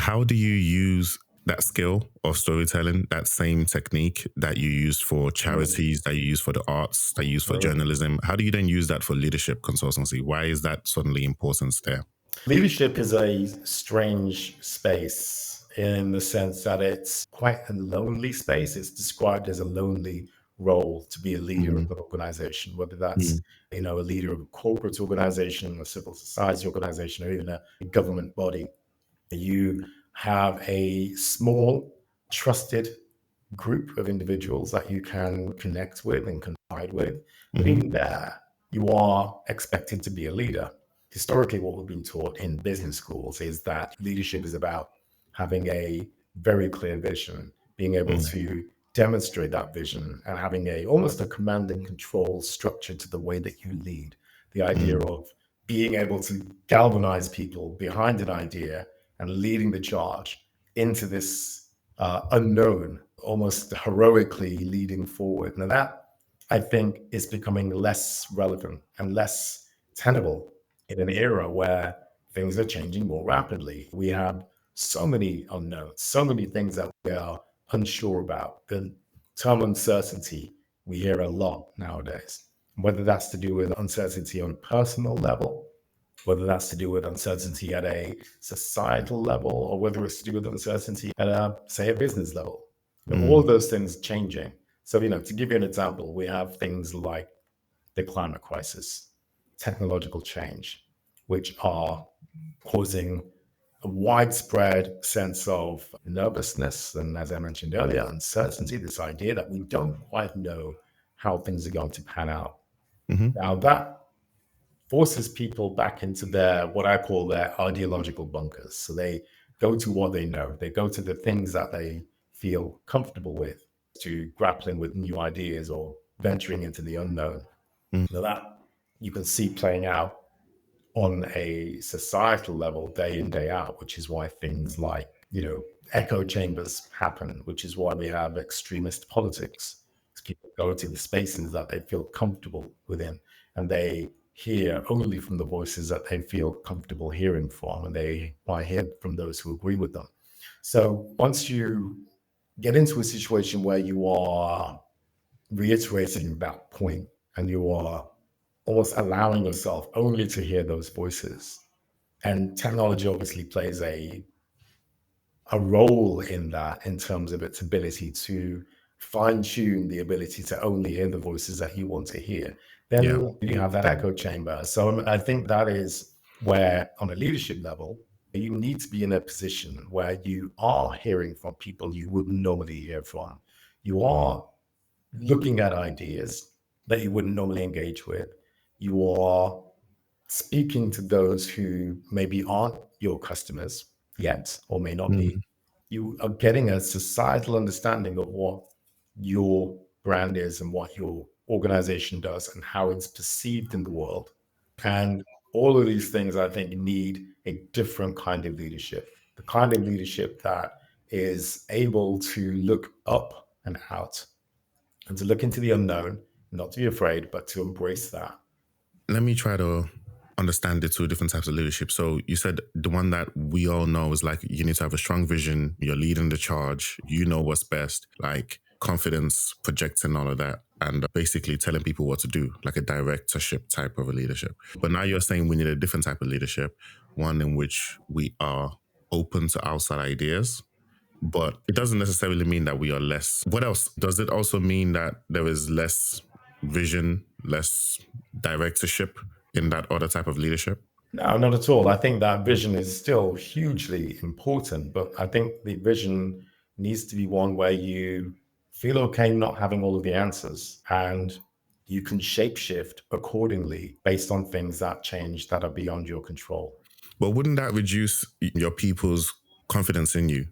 How do you use that skill of storytelling, that same technique that you used for Mm, charities, that you use for the arts, that you use for mm. journalism? How do you then use that for leadership consultancy? Why is that suddenly important there? Leadership is a strange space in the sense that it's quite a lonely space. It's described as a lonely role to be a leader Mm, of an organization, whether that's mm, a leader of a corporate organization, a civil society organization, or even a government body. You have a small, trusted group of individuals that you can connect with and confide with. But mhm, even there, you are expected to be a leader. Historically, what we've been taught in business schools is that leadership is about having a very clear vision, being able mm, to demonstrate that vision, and having a almost a command and control structure to the way that you lead. The idea mm, of being able to galvanize people behind an idea and leading the charge into this unknown, almost heroically leading forward. Now, that I think is becoming less relevant and less tenable in an era where things are changing more rapidly. We have so many unknowns, so many things that we are unsure about. The term uncertainty we hear a lot nowadays, whether that's to do with uncertainty on a personal level, whether that's to do with uncertainty at a societal level, or whether it's to do with uncertainty at say, a business level. All of mm, those things changing. So, to give you an example, we have things like the climate crisis, technological change, which are causing a widespread sense of nervousness and, as I mentioned earlier, uncertainty, this idea that we don't quite know how things are going to pan out. mhm, Now, that forces people back into their what I call their ideological bunkers. So they go to what they know. They go to the things that they feel comfortable with, to grappling with new ideas or venturing into the unknown. mm, Now that you can see playing out on a societal level day in, day out, which is why things like, echo chambers happen, which is why we have extremist politics. Because people go to the spaces that they feel comfortable within, and they hear only from the voices that they feel comfortable hearing from, and they want to hear from those who agree with them. So once you get into a situation where you are reiterating that point and you are almost allowing yourself only to hear those voices, and technology obviously plays a role in that in terms of its ability to fine tune the ability to only hear the voices that you want to hear, yeah. then you have that echo chamber. So I think that is where, on a leadership level, you need to be in a position where you are hearing from people you wouldn't normally hear from. You are looking at ideas that you wouldn't normally engage with. You are speaking to those who maybe aren't your customers yet or may not be. Mm, You are getting a societal understanding of what your brand is and what your organization does and how it's perceived in the world. And all of these things, I think, need a different kind of leadership, the kind of leadership that is able to look up and out and to look into the unknown, not to be afraid, but to embrace that. let me try to understand the two different types of leadership. So you said the one that we all know is like you need to have a strong vision, you're leading the charge, you know what's best, like confidence, projecting all of that, and basically telling people what to do, like a directorship type of a leadership. But now you're saying we need a different type of leadership, one in which we are open to outside ideas, but it doesn't necessarily mean that we are less. What else? Does it also mean that there is less vision, less directorship in that other type of leadership? No, not at all. I think that vision is still hugely important, but I think the vision needs to be one where you feel okay not having all of the answers, and you can shapeshift accordingly based on things that change that are beyond your control. But wouldn't that reduce your people's confidence in you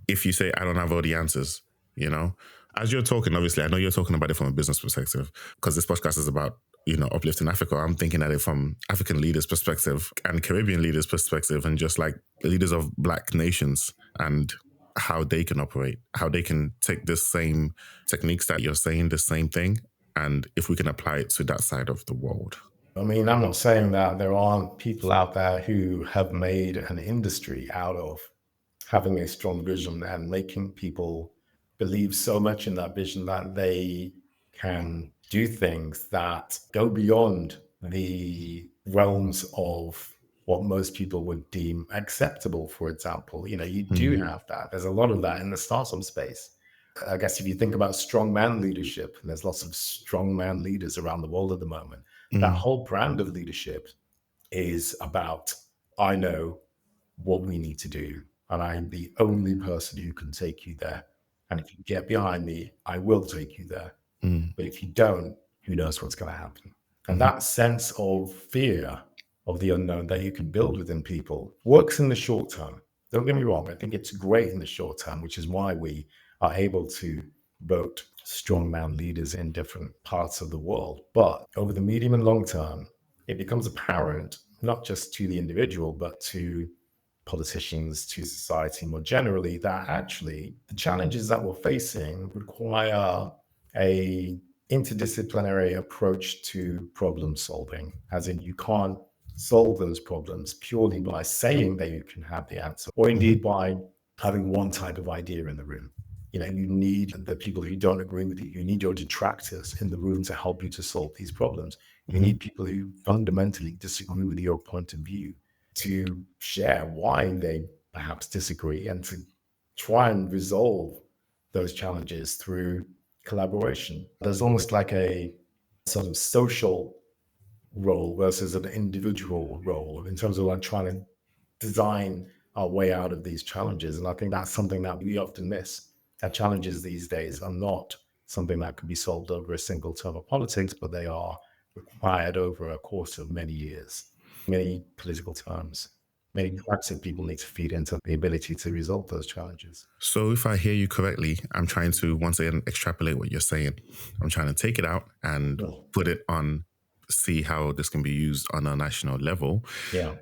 if you say, I don't have all the answers? You know, as you're talking, obviously, I know you're talking about it from a business perspective because this podcast is about, uplifting Africa. I'm thinking at it from African leaders' perspective and Caribbean leaders' perspective, and just like leaders of Black nations and how they can operate, how they can take this same techniques that you're saying, the same thing, and if we can apply it to that side of the world. I mean, I'm not saying that there aren't people out there who have made an industry out of having a strong vision and making people believe so much in that vision that they can do things that go beyond the realms of what most people would deem acceptable, for example. You do Mm, have that. There's a lot of that in the startup space. I guess if you think about strongman leadership, and there's lots of strongman leaders around the world at the moment, that mm, whole brand of leadership is about, I know what we need to do, and I'm the only person who can take you there. And if you get behind me, I will take you there. mm, But if you don't, who knows what's going to happen? And mhm, that sense of fear of the unknown that you can build within people works in the short term. Don't get me wrong. I think it's great in the short term, which is why we are able to vote strongman leaders in different parts of the world. But over the medium and long term, it becomes apparent, not just to the individual, but to politicians, to society more generally, that actually the challenges that we're facing require a interdisciplinary approach to problem solving, as in you can't solve those problems purely by saying that you can have the answer, or mhm, indeed by having one type of idea in the room. You need the people who don't agree with you. You need your detractors in the room to help you to solve these problems. You mhm, need people who fundamentally disagree with your point of view to share why they perhaps disagree and to try and resolve those challenges through collaboration. There's almost like a sort of social role versus an individual role in terms of like trying to design our way out of these challenges. And I think that's something that we often miss. That challenges these days are not something that can be solved over a single term of politics, but they are required over a course of many years, many political terms, many cracks that people need to feed into the ability to resolve those challenges. So, if I hear you correctly, I'm trying to once again extrapolate what you're saying. I'm trying to take it out and Oh, put it on, see how this can be used on a national level. yeah,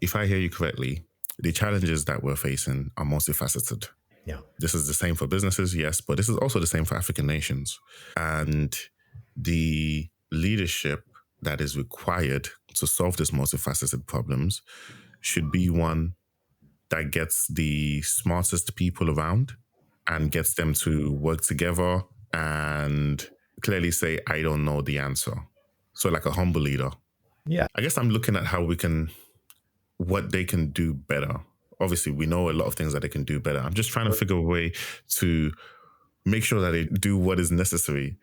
If I hear you correctly, the challenges that we're facing are multifaceted. yeah, This is the same for businesses, yes, but this is also the same for African nations. And the leadership that is required to solve these multifaceted problems should be one that gets the smartest people around and gets them to work together and clearly say, I don't know the answer. So, like a humble leader. yeah. I guess I'm looking at how we can, what they can do better. Obviously, we know a lot of things that they can do better. I'm just trying to figure a way to make sure that they do what is necessary.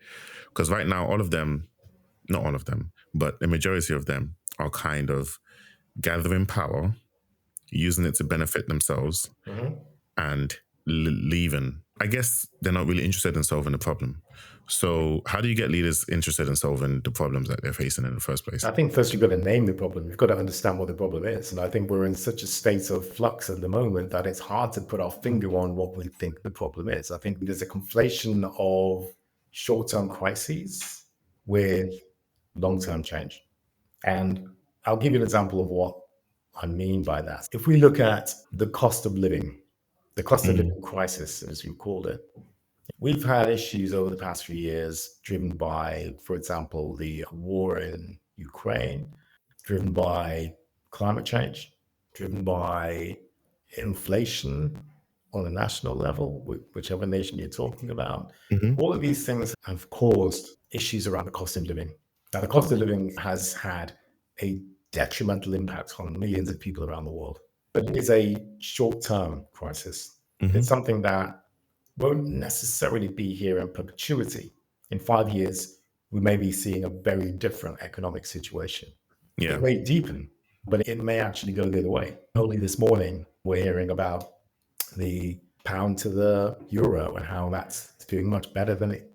Because right now, all of them, not all of them, but the majority of them are kind of gathering power, using it to benefit themselves, Mhm. and leaving. I guess they're not really interested in solving the problem. So, how do you get leaders interested in solving the problems that they're facing in the first place? I think first you've got to name the problem. You've got to understand what the problem is. And I think we're in such a state of flux at the moment that it's hard to put our finger on what we think the problem is. I think there's a conflation of short term crises with long term change. And I'll give you an example of what I mean by that. If we look at the cost of living, the cost of Mm, living crisis, as you called it, we've had issues over the past few years driven by, for example, the war in Ukraine, driven by climate change, driven by inflation on a national level, whichever nation you're talking about. mhm, All of these things have caused issues around the cost of living. Now, the cost of living has had a detrimental impact on millions of people around the world, but it is a short term crisis. It's mhm. something that won't necessarily be here in perpetuity. In 5 years, we may be seeing a very different economic situation. It Yeah. may deepen, but it may actually go the other way. Only this morning, we're hearing about the pound to the euro and how that's doing much better than it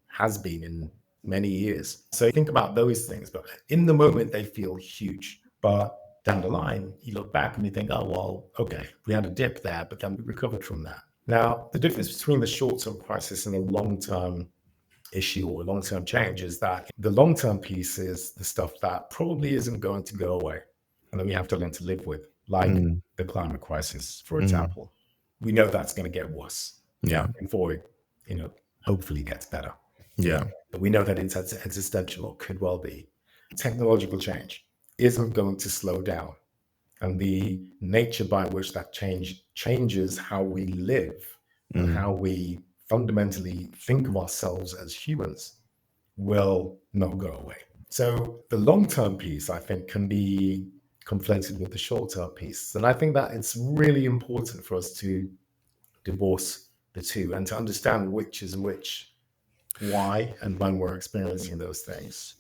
has been in many years. So think about those things, but in the moment, they feel huge. But down the line, you look back and you think, oh, well, okay, we had a dip there, but then we recovered from that. Now, the difference between the short term crisis and the long term issue or long term change is that the long term piece is the stuff that probably isn't going to go away and that we have to learn to live with, like Mm, the climate crisis, for mm. example. We know that's going to get worse. Yeah. Yeah. Before it, hopefully gets better. Yeah. Yeah. But we know that it's existential or could well be. Technological change isn't going to slow down and the nature by which that changes how we live and Mm. how we fundamentally think of ourselves as humans will not go away. So the long-term piece, I think, can be conflated with the short-term piece. And I think that it's really important for us to divorce the two and to understand which is which, why, and when we're experiencing those things.